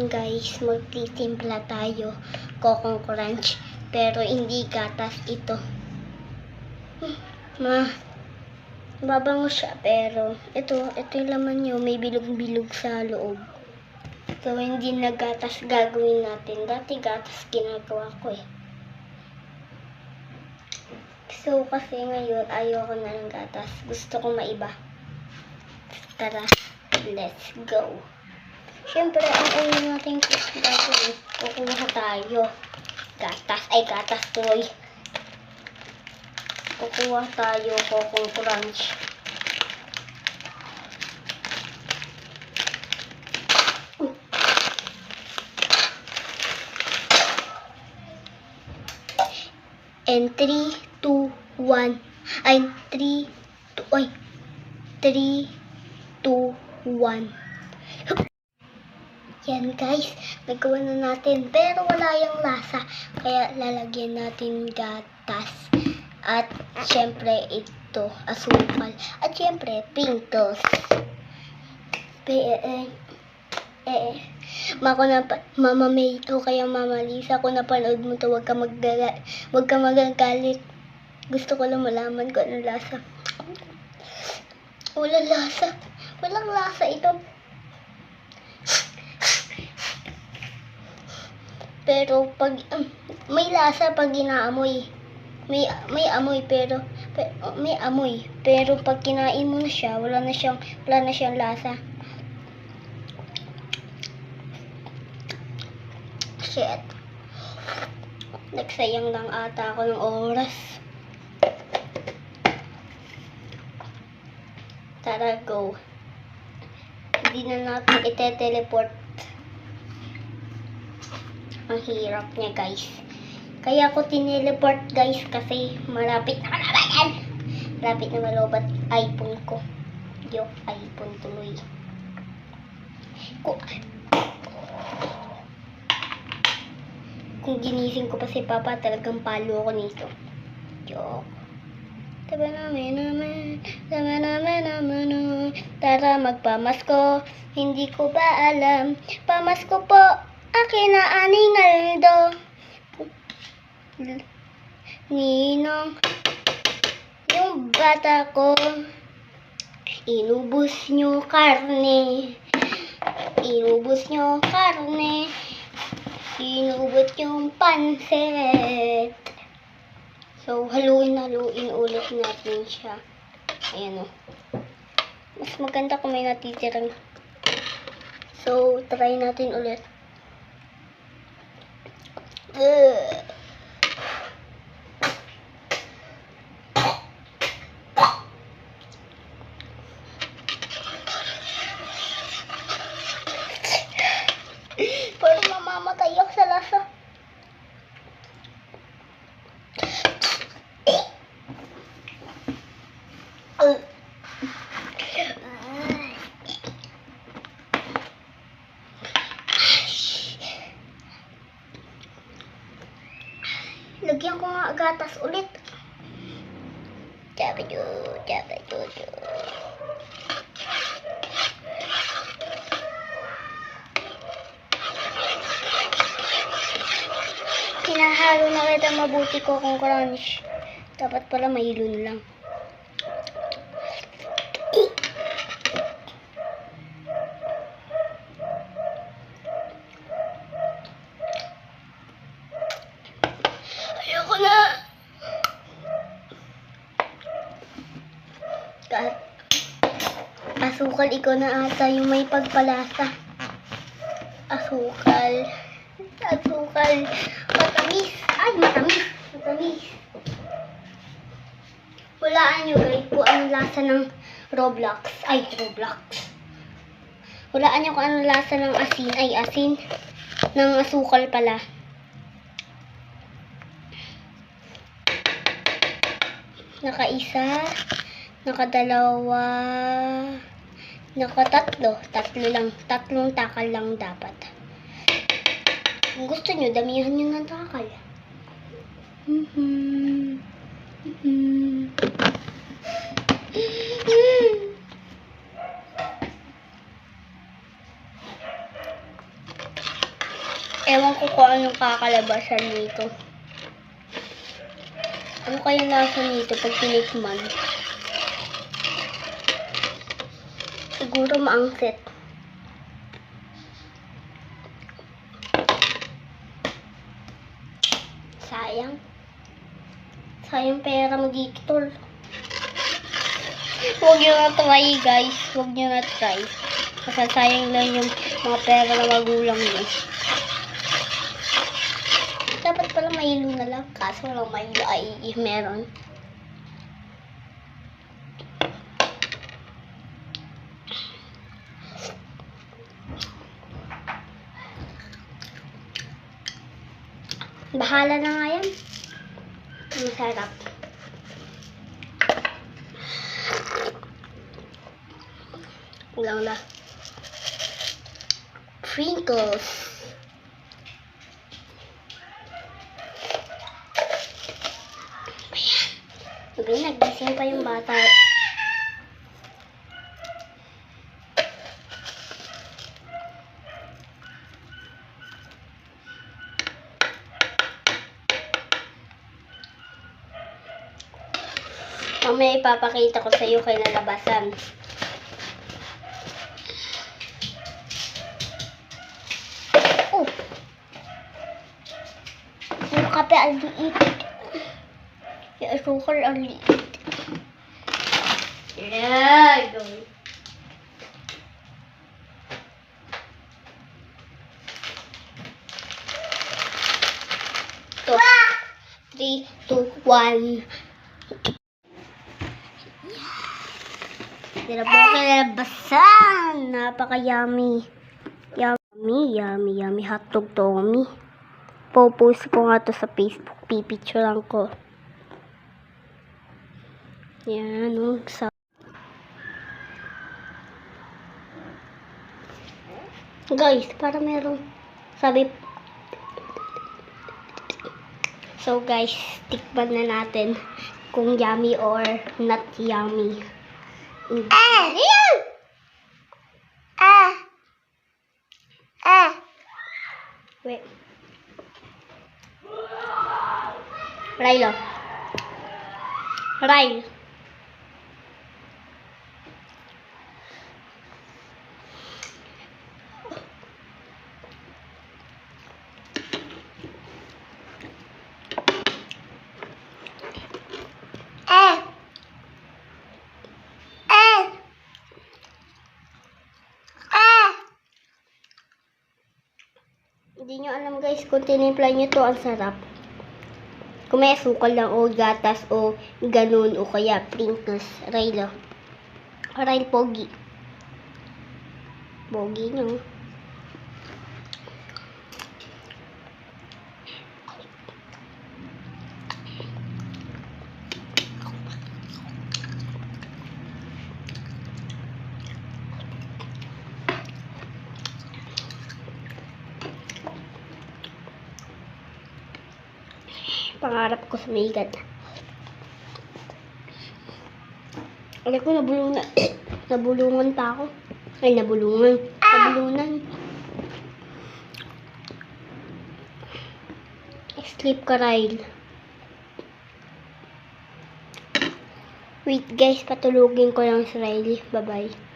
Guys, magtitimpla tayo Coco Crunch, pero hindi gatas ito. Mabango siya, pero ito yung laman niyo, may bilog-bilog sa loob. So hindi na gatas gagawin natin. Dati gatas ginagawa ko eh. So kasi ngayon ayoko na ng gatas. Gusto ko maiba. Tara, let's go. Siyempre, ang una natin gagawin, kukuha tayo. Gatas tuloy. Kukuha tayo Coco Crunch. And 3, 2, 1. 3, 2, 1. Yan guys, nagawa na natin. Pero wala yung lasa. Kaya lalagyan natin gatas. At syempre ito, asukal. At syempre, Pringles. Mama May o kaya Mama Lisa, kung napanood mo to, wag ka magagalit. Gusto ko lang malaman kung anong lasa. Walang lasa. Walang lasa ito. Pero pag may lasa pag inaamoy. May amoy pero may amoy. Pero pag kinain mo na siya, wala na siyang lasa. Shit. Nagsayang lang ata ako ng oras. Tara, go. Hindi na natin ite-teleport. Ang hirap niya guys. Kaya ako tineleport guys kasi malapit na kalabayan. Malapit na malobat iPhone ko. Yung iPhone tuloy. Kung ginising ko pa si Papa, talagang palo ako nito. Joke. Tara magpamasko. Hindi ko ba alam. Pamasko po. Akin na Aning Aldo. Ninong, yung bata ko, inubos nyo karne. Inubos yung pansit. So, haluin ulit natin siya. Ayan o. Mas maganda kung may natitirang. So, try natin ulit. Parang mamamatay ako sa lasa. Lagyan ko nga gatas ulit. Jabayo. Hinahalo na kita mabuti Coco Crunch. Dapat pala mahilo na lang. Ayoko na. Asukal, ikaw na ata yung may pagpalasa. Asukal. Matamis. Ay, matamis. Walaan nyo guys kung anong lasa ng Roblox. Walaan nyo kung anong lasa ng asin. Asin. Ng asukal pala. Naka-isa. Naka-dalawa. Naka-tatlo. Tatlong takal lang dapat. Kung gusto nyo, damihan nyo ng takal. Ewan ko kung anong kakalabasan nito. Ano kaya lasa nito pag tinikman? Siguro maangsit. Sayang. Sayang pera mo dito, tol. Huwag nyo na try, guys. Huwag nyo na try. Kasi sayang lang yung mga pera na magulang nyo. Dapat pala mahilo na lang. Kaso walang mahilo ay meron. Bahala na nga yan. Masarap. Ulang na. Sprinkles. Sabi, nagising pa yung bata. Mamaya ipapakita ko sa iyo kinalabasan. Oh! Yung kape ang liit. Yung asukal ang liit. Yeah! 3, 2, 1. Tira po kinalabasan. Napaka-yummy. Yummy hotdog Tommy. Popost ko nga to sa Facebook. Pipicturean ko. Yan, guys, para meron sabi. So guys, tikman na natin kung yummy or not yummy. Wait. Ryle. Hindi nyo alam guys, kung tinimpla nyo to, ang sarap. Kung may asukal lang o gatas o ganun o kaya Pringles. Ryle pogi. Pogi nyo. Pangarap ko sumigat. Alam ko nabulungan pa ako. Ay, nabulunan. Sleep ka, Ryle. Wait guys, patulugin ko lang si Riley. Bye-bye.